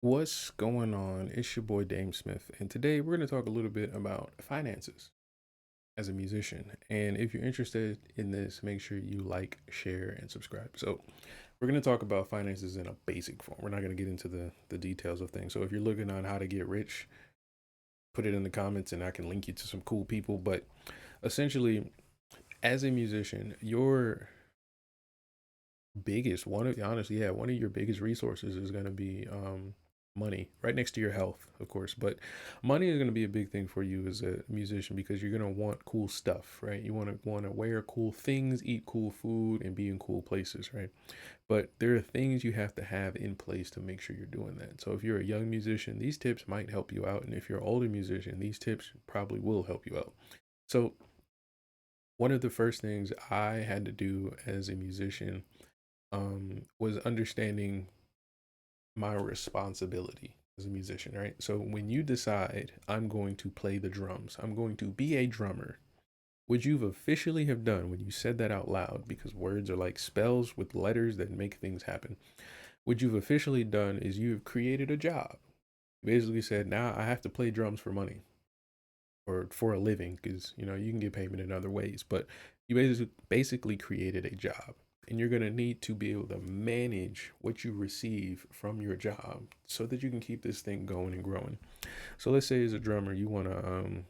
What's going on? It's your boy DameSmiff, and today we're going to talk a little bit about finances as a musician. And if you're interested in this, make sure you like, share, and subscribe. So, we're going to talk about finances in a basic form. We're not going to get into the details of things. So, if you're looking on how to get rich, put it in the comments and I can link you to some cool people. But essentially, as a musician, your biggest one of honestly, yeah, one of your biggest resources is going to be money, right next to your health, of course. But money is going to be a big thing for you as a musician because you're going to want cool stuff, right? You want to wear cool things, eat cool food, and be in cool places, right? But there are things you have to have in place to make sure you're doing that. So if you're a young musician, these tips might help you out, and if you're an older musician, these tips probably will help you out. So one of the first things I had to do as a musician was understanding my responsibility as a musician, right? So when you decide I'm going to play the drums, I'm going to be a drummer, what you've officially have done when you said that out loud, because words are like spells with letters that make things happen. What you've officially done is you've created a job. You basically said, now I have to play drums for money or for a living because you can get payment in other ways, but you basically created a job, and you're going to need to be able to manage what you receive from your job so that you can keep this thing going and growing. So let's say as a drummer you want to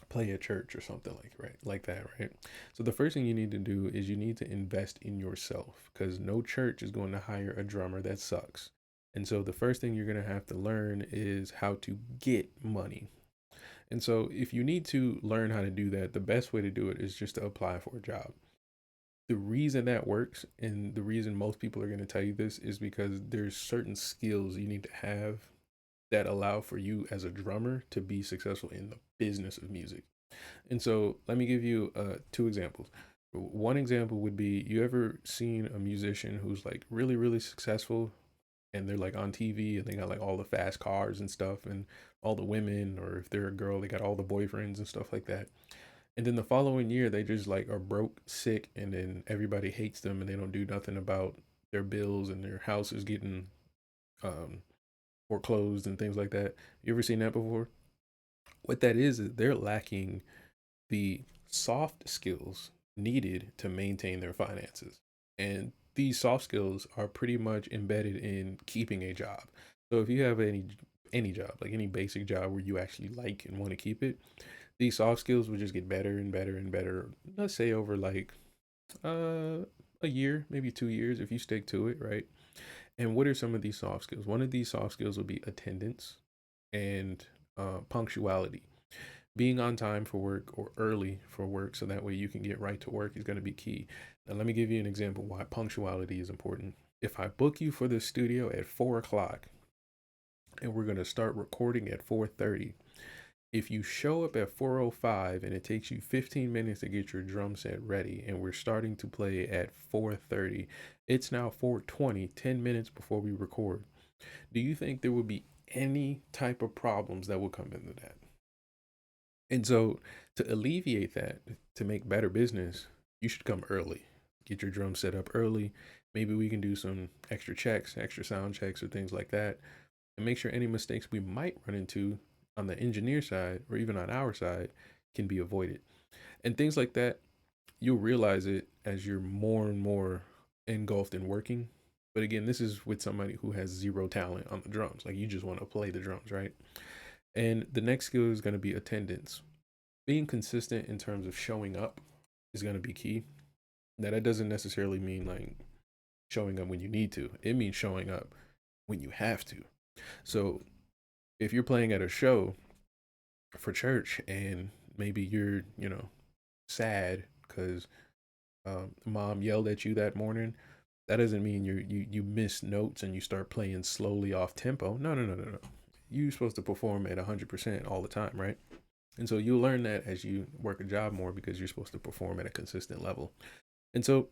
play at church or something like that, right? So the first thing you need to do is you need to invest in yourself because no church is going to hire a drummer that sucks. And so the first thing you're going to have to learn is how to get money. And so, if you need to learn how to do that, the best way to do it is just to apply for a job. The reason that works, and the reason most people are going to tell you this, is because there's certain skills you need to have that allow for you as a drummer to be successful in the business of music. And so, let me give you two examples. One example would be, you ever seen a musician who's like really, really successful and they're like on TV and they got like all the fast cars and stuff and all the women, or if they're a girl, they got all the boyfriends and stuff like that. And then the following year, they just like are broke, sick, and then everybody hates them and they don't do nothing about their bills and their house is getting um, foreclosed and things like that. You ever seen that before? What that is they're lacking the soft skills needed to maintain their finances. And these soft skills are pretty much embedded in keeping a job. So if you have any job, like any basic job where you actually like and want to keep it, these soft skills will just get better and better and better. Let's say over like uh a year, maybe 2 years if you stick to it, right? And what are some of these soft skills? One of these soft skills will be attendance and punctuality. Being on time for work or early for work so that way you can get right to work is going to be key. Now, let me give you an example why punctuality is important. If I book you for the studio at 4 o'clock and we're going to start recording at 4:30, if you show up at 4:05 and it takes you 15 minutes to get your drum set ready and we're starting to play at 4:30, it's now 4:20, 10 minutes before we record. Do you think there would be any type of problems that will come into that? And so, to alleviate that, to make better business, you should come early. Get your drum set up early. Maybe we can do some extra checks, extra sound checks, or things like that, and make sure any mistakes we might run into on the engineer side or even on our side can be avoided. And things like that, you'll realize it as you're more and more engulfed in working. But again, this is with somebody who has zero talent on the drums. Like, you just want to play the drums, right? And the next skill is going to be attendance. Being consistent in terms of showing up is going to be key. Now, that doesn't necessarily mean like showing up when you need to, it means showing up when you have to. So, if you're playing at a show for church and maybe you're, sad because mom yelled at you that morning, that doesn't mean you miss notes and you start playing slowly off tempo. No, no, no, no, no. You're supposed to perform at 100% all the time, right? And so you'll learn that as you work a job more because you're supposed to perform at a consistent level. And so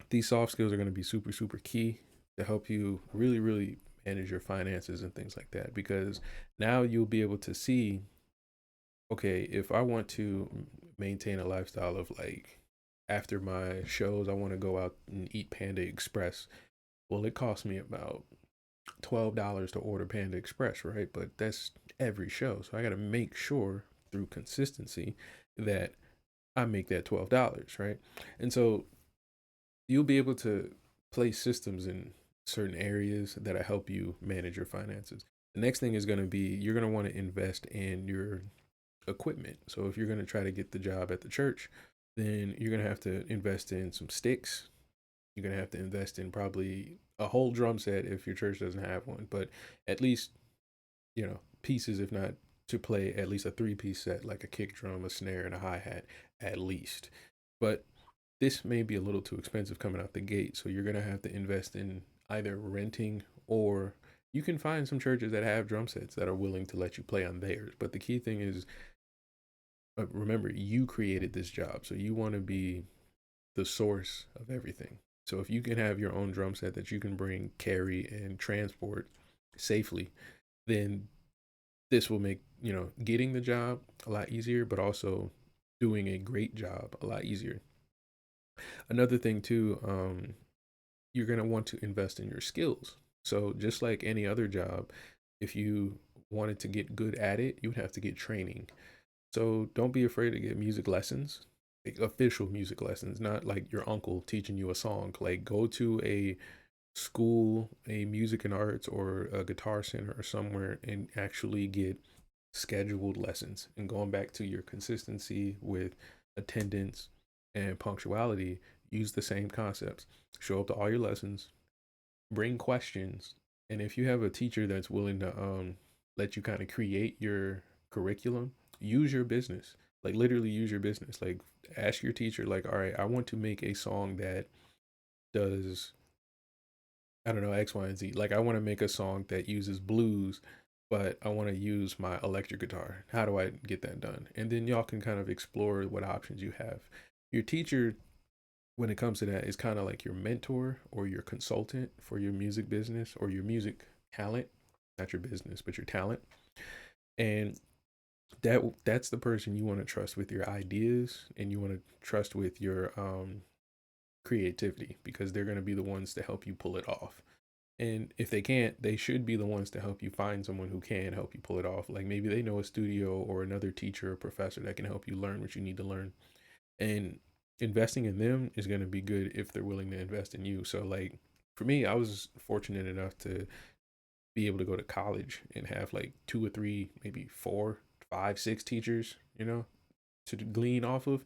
these soft skills are going to be super, super key to help you really, really manage your finances and things like that. Because now you'll be able to see, okay, if I want to maintain a lifestyle of like after my shows, I want to go out and eat Panda Express. Well, it costs me about $12 to order Panda Express, right? But that's every show. So I got to make sure through consistency that I make that $12, right? And so you'll be able to place systems in certain areas that'll help you manage your finances. The next thing is going to be you're going to want to invest in your equipment. So if you're going to try to get the job at the church, then you're going to have to invest in some sticks. You're going to have to invest in probably a whole drum set if your church doesn't have one, but at least, pieces, if not to play at least a three-piece set, like a kick drum, a snare, and a hi-hat, at least. But this may be a little too expensive coming out the gate. So you're going to have to invest in either renting, or you can find some churches that have drum sets that are willing to let you play on theirs. But the key thing is, remember, you created this job. So you want to be the source of everything. So if you can have your own drum set that you can bring, carry, and transport safely, then this will make, getting the job a lot easier, but also doing a great job a lot easier. Another thing too, you're going to want to invest in your skills. So just like any other job, if you wanted to get good at it, you would have to get training. So don't be afraid to get music lessons, like official music lessons, not like your uncle teaching you a song. Like go to a school, a music and arts, or a guitar center or somewhere, and actually get scheduled lessons. And going back to your consistency with attendance and punctuality, use the same concepts. Show up to all your lessons, bring questions, and if you have a teacher that's willing to let you kind of create your curriculum, use your business. Like literally use your business. Like ask your teacher, like, all right, I want to make a song that does, I don't know, X, Y, and Z. Like I want to make a song that uses blues, but I want to use my electric guitar. How do I get that done? And then y'all can kind of explore what options you have. Your teacher, when it comes to that, is kind of like your mentor or your consultant for your music business or your music talent, not your business, but your talent. And that's the person you want to trust with your ideas, and you want to trust with your creativity, because they're going to be the ones to help you pull it off. And if they can't, they should be the ones to help you find someone who can help you pull it off. Like maybe they know a studio or another teacher or professor that can help you learn what you need to learn. And investing in them is going to be good if they're willing to invest in you. So like for me, I was fortunate enough to be able to go to college and have like two or three, maybe four, five, six teachers, to glean off of,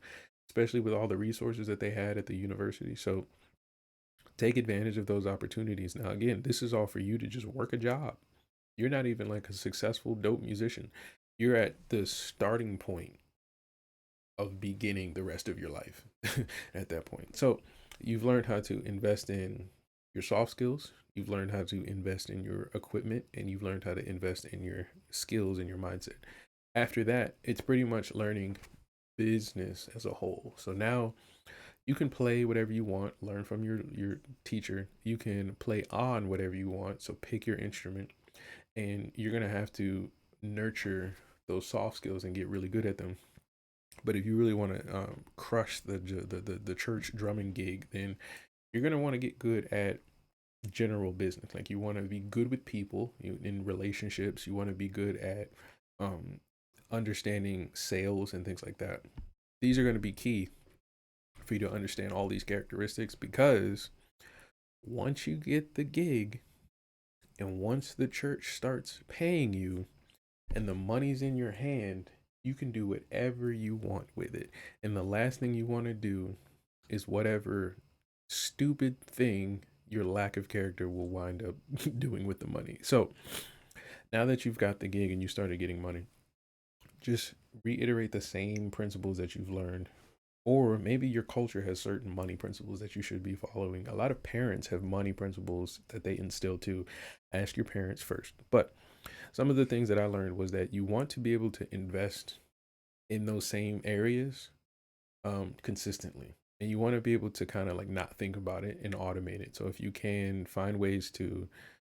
especially with all the resources that they had at the university. So take advantage of those opportunities. Now, again, this is all for you to just work a job. You're not even like a successful, dope musician. You're at the starting point of beginning the rest of your life at that point. So you've learned how to invest in your soft skills. You've learned how to invest in your equipment, and you've learned how to invest in your skills and your mindset. After that, it's pretty much learning business as a whole. So now you can play whatever you want, learn from your teacher. You can play on whatever you want. So pick your instrument, and you're going to have to nurture those soft skills and get really good at them. But if you really want to crush the church drumming gig, then you're gonna want to get good at general business. Like you want to be good with people in relationships. You want to be good at um, understanding sales and things like that. These are going to be key for you to understand all these characteristics, because once you get the gig and once the church starts paying you and the money's in your hand, you can do whatever you want with it. And the last thing you want to do is whatever stupid thing your lack of character will wind up doing with the money. So now that you've got the gig and you started getting money, just reiterate the same principles that you've learned. Or maybe your culture has certain money principles that you should be following. A lot of parents have money principles that they instill too. Ask your parents first. But some of the things that I learned was that you want to be able to invest in those same areas consistently. And you want to be able to kind of like not think about it and automate it. So if you can find ways to,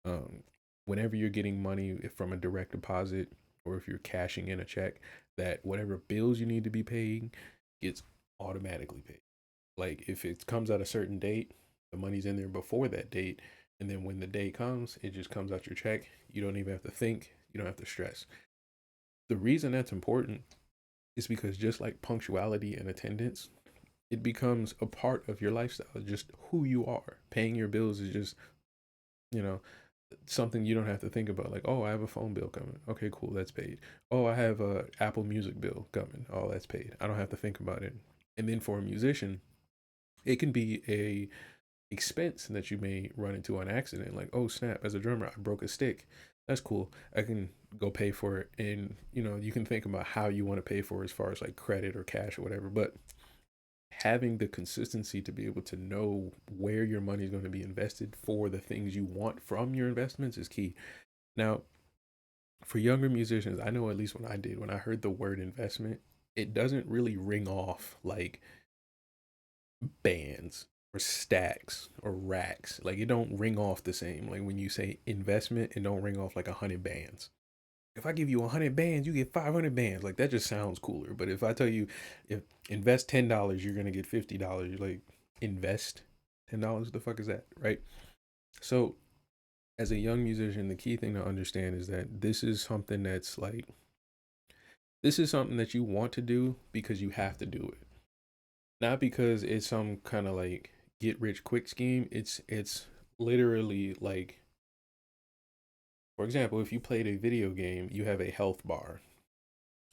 um, whenever you're getting money from a direct deposit, or if you're cashing in a check, that whatever bills you need to be paying gets automatically paid. Like if it comes at a certain date, the money's in there before that date, And then when the day comes, it just comes out your check. You don't even have to think, you don't have to stress. The reason that's important is because just like punctuality and attendance, it becomes a part of your lifestyle, just who you are. Paying your bills is just, you know, something you don't have to think about. Like, oh, I have a phone bill coming. Okay, cool, that's paid. Oh, I have a Apple Music bill coming. Oh, that's paid. I don't have to think about it. And then for a musician, it can be a expense that you may run into on accident. Like, oh snap, as a drummer, I broke a stick. That's cool. I can go pay for it. And, you can think about how you want to pay for it as far as like credit or cash or whatever. But having the consistency to be able to know where your money is going to be invested for the things you want from your investments is key. Now, for younger musicians, I know at least when I did, when I heard the word investment, it doesn't really ring off like bands or stacks or racks. Like it don't ring off the same. Like when you say investment, it don't ring off like 100 bands. If I give you 100 bands, you get 500 bands. Like that just sounds cooler. But if I tell you, if invest $10, you're gonna get $50. You're like, invest $10. What the fuck is that, right? So as a young musician, the key thing to understand is that this is something that you want to do because you have to do it, not because it's some kind of like get rich quick scheme. It's literally like, for example, if you played a video game, you have a health bar.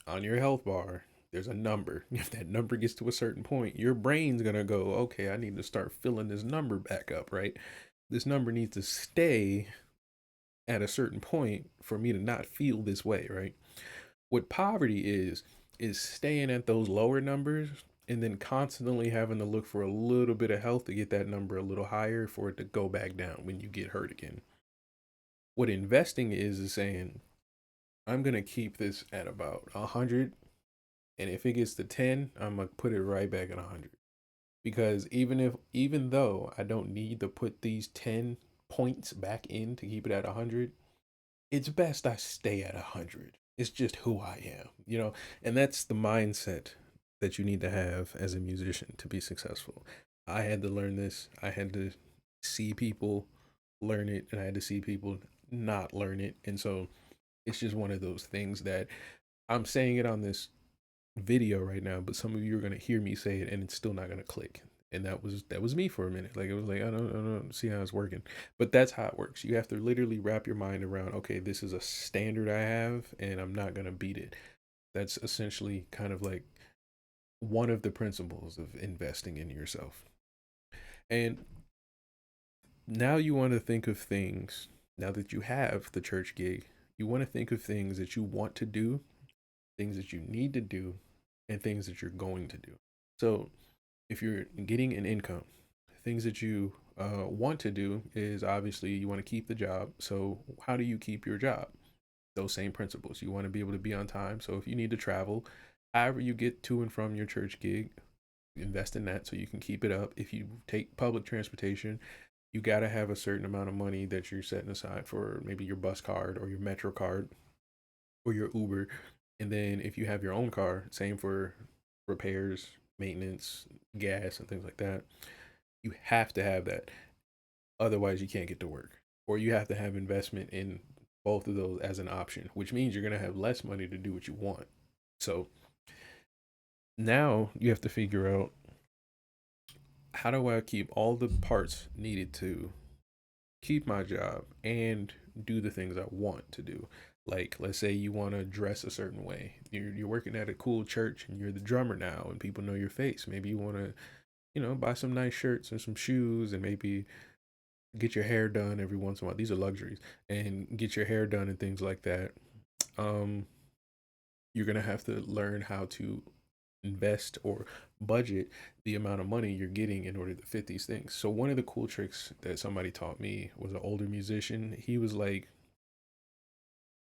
On your health bar, there's a number. If that number gets to a certain point, your brain's gonna go, okay, I need to start filling this number back up, right? This number needs to stay at a certain point for me to not feel this way, right? What poverty is staying at those lower numbers and then constantly having to look for a little bit of health to get that number a little higher for it to go back down when you get hurt again. What investing is saying, I'm going to keep this at about 100, and if it gets to 10, I'm going to put it right back at 100. Because even though I don't need to put these 10 points back in to keep it at 100, it's best I stay at 100. It's just who I am, and that's the mindset that you need to have as a musician to be successful. I had to learn this. I had to see people learn it, and I had to see people not learn it. And so it's just one of those things that I'm saying it on this video right now, but some of you are going to hear me say it and it's still not going to click. And that was me for a minute. Like it was like, I don't see how it's working. But that's how it works. You have to literally wrap your mind around, okay, this is a standard I have and I'm not going to beat it. That's essentially kind of like one of the principles of investing in yourself. And now you want to think of things, now that you have the church gig, you want to think of things that you want to do, things that you need to do, and things that you're going to do. So if you're getting an income, things that you want to do is obviously you want to keep the job. So how do you keep your job? Those same principles. You want to be able to be on time. So if you need to travel, however you get to and from your church gig, invest in that so you can keep it up. If you take public transportation, you got to have a certain amount of money that you're setting aside for maybe your bus card or your Metro card or your Uber. And then if you have your own car, same for repairs, maintenance, gas, and things like that. You have to have that. Otherwise, you can't get to work. Or you have to have investment in both of those as an option, which means you're going to have less money to do what you want. So now you have to figure out, how do I keep all the parts needed to keep my job and do the things I want to do? Like, let's say you want to dress a certain way. You're working at a cool church and you're the drummer now and people know your face. Maybe you want to, buy some nice shirts and some shoes and maybe get your hair done every once in a while. These are luxuries, and get your hair done and things like that. Um, you're going to have to learn how to invest or budget the amount of money you're getting in order to fit these things. So one of the cool tricks that somebody taught me was an older musician. He was like,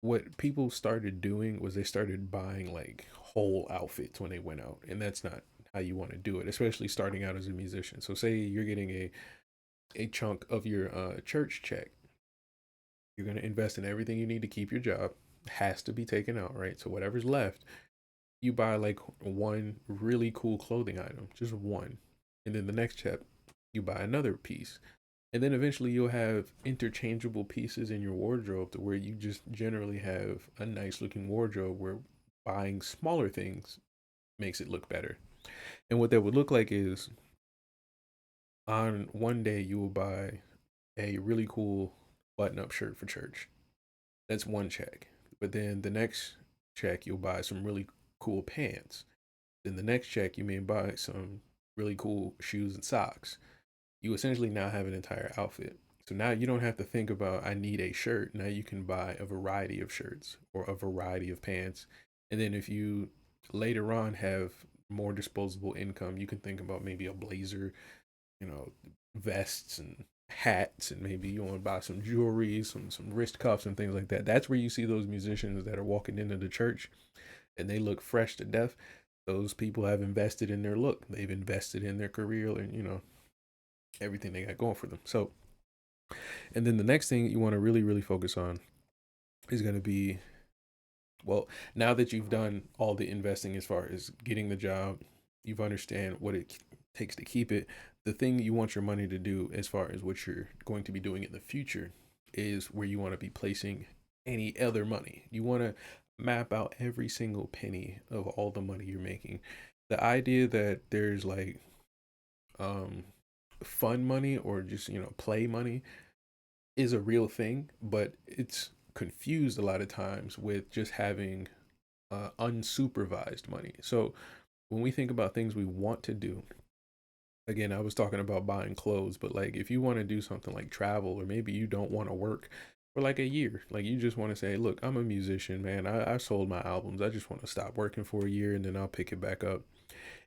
what people started doing was they started buying like whole outfits when they went out, and that's not how you want to do it, especially starting out as a musician. So say you're getting a chunk of your church check, you're going to invest in everything you need to keep your job, has to be taken out, right? So whatever's left, you buy like one really cool clothing item, just one. And then the next check, you buy another piece. And then eventually you'll have interchangeable pieces in your wardrobe to where you just generally have a nice looking wardrobe where buying smaller things makes it look better. And what that would look like is on one day you will buy a really cool button up shirt for church. That's one check. But then the next check you'll buy some really cool pants. Then the next check you may buy some really cool shoes and socks. You essentially now have an entire outfit. So now you don't have to think about I need a shirt. Now you can buy a variety of shirts or a variety of pants. And then if you later on have more disposable income, you can think about maybe a blazer, vests and hats, and maybe you want to buy some jewelry, some wrist cuffs and things like that. That's where you see those musicians that are walking into the church and they look fresh to death. Those people have invested in their look. They've invested in their career and everything they got going for them. So, and then the next thing you want to really focus on is going to be, well, now that you've done all the investing as far as getting the job, you've understand what it takes to keep it. The thing you want your money to do as far as what you're going to be doing in the future is where you want to be placing any other money. You want to map out every single penny of all the money you're making. The idea that there's like um fun money or just play money is a real thing, but it's confused a lot of times with just having unsupervised money. So when we think about things we want to do, again, I was talking about buying clothes, but like if you want to do something like travel, or maybe you don't want to work for like a year, like you just want to say, look, I'm a musician, man. I sold my albums. I just want to stop working for a year and then I'll pick it back up.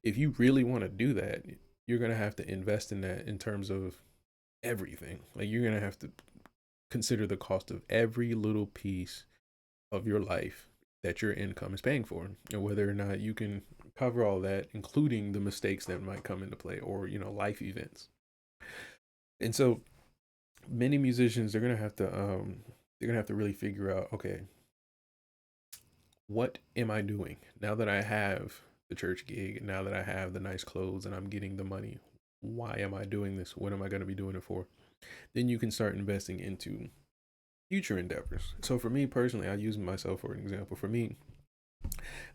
If you really want to do that, you're going to have to invest in that in terms of everything. Like you're going to have to consider the cost of every little piece of your life that your income is paying for, and whether or not you can cover all that, including the mistakes that might come into play or life events. And so many musicians, they're gonna have to really figure out, okay, what am I doing now that I have the church gig, now that I have the nice clothes and I'm getting the money? Why am I doing this? What am I going to be doing it for? Then you can start investing into future endeavors. So for me personally, I use myself for an example. For me,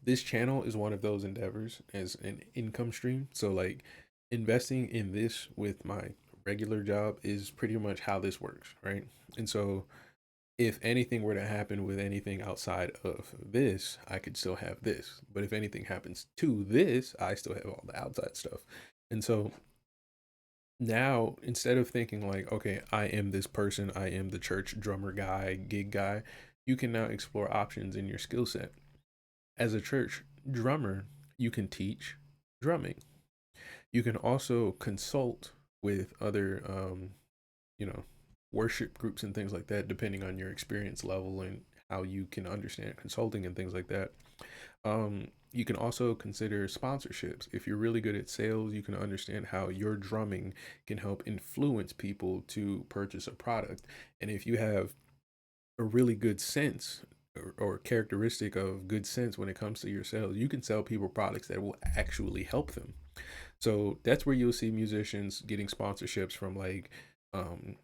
this channel is one of those endeavors as an income stream. So like investing in this with my regular job is pretty much how this works, right? And so if anything were to happen with anything outside of this, I could still have this. But if anything happens to this, I still have all the outside stuff. And so now, instead of thinking like, okay, I am this person, I am the church drummer guy, gig guy, you can now explore options in your skill set. As a church drummer, you can teach drumming. You can also consult with other, you know, worship groups and things like that, depending on your experience level and how you can understand consulting and things like that. You can also consider sponsorships. If you're really good at sales, you can understand how your drumming can help influence people to purchase a product. And if you have a really good sense or characteristic of good sense when it comes to your sales, you can sell people products that will actually help them. So that's where you'll see musicians getting sponsorships from like um,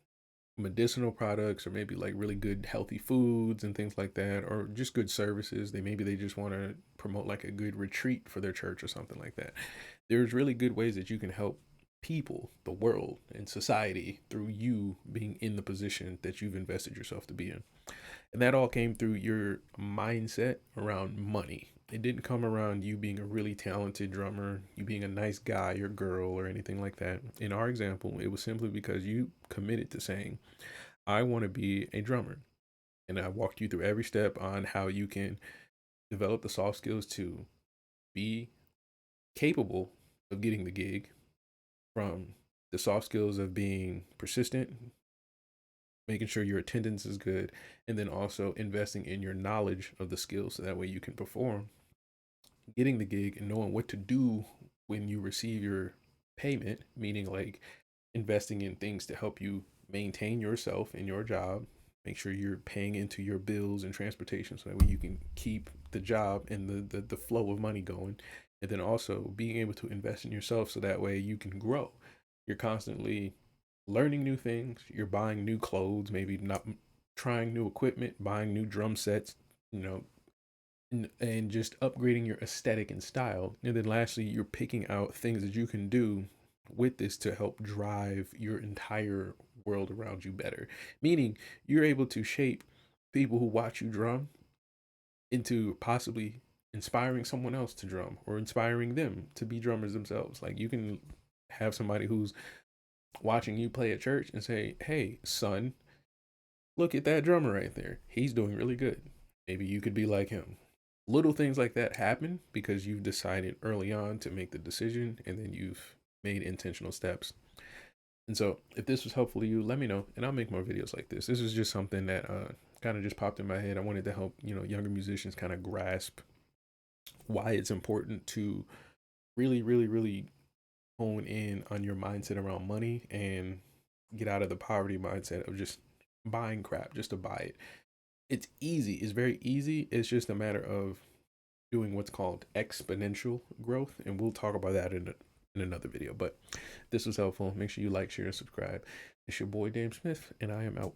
medicinal products, or maybe like really good healthy foods and things like that, or just good services. They just want to promote like a good retreat for their church or something like that. There's really good ways that you can help people, the world, and society through you being in the position that you've invested yourself to be in. And that all came through your mindset around money. It didn't come around you being a really talented drummer, you being a nice guy or girl or anything like that. In our example, it was simply because you committed to saying, I want to be a drummer. And I walked you through every step on how you can develop the soft skills to be capable of getting the gig, from the soft skills of being persistent, making sure your attendance is good, and then also investing in your knowledge of the skills so that way you can perform, getting the gig and knowing what to do when you receive your payment, meaning like investing in things to help you maintain yourself in your job, make sure you're paying into your bills and transportation so that way you can keep the job and the flow of money going. And then also being able to invest in yourself so that way you can grow. You're constantly learning new things, you're buying new clothes, maybe not trying new equipment, buying new drum sets, you know, and just upgrading your aesthetic and style. And then lastly, you're picking out things that you can do with this to help drive your entire world around you better. Meaning you're able to shape people who watch you drum into possibly inspiring someone else to drum or inspiring them to be drummers themselves. Like you can have somebody who's watching you play at church and say, "Hey, son, look at that drummer right there. He's doing really good. Maybe you could be like him." Little things like that happen because you've decided early on to make the decision and then you've made intentional steps. And so, if this was helpful to you, let me know and I'll make more videos like this. This is just something that kind of just popped in my head. I wanted to help, younger musicians kind of grasp why it's important to really, really, really hone in on your mindset around money and get out of the poverty mindset of just buying crap just to buy it. It's easy. It's very easy. It's just a matter of doing what's called exponential growth, and we'll talk about that in another video. But this was helpful. Make sure you like, share, and subscribe. It's your boy DameSmiff, and I am out.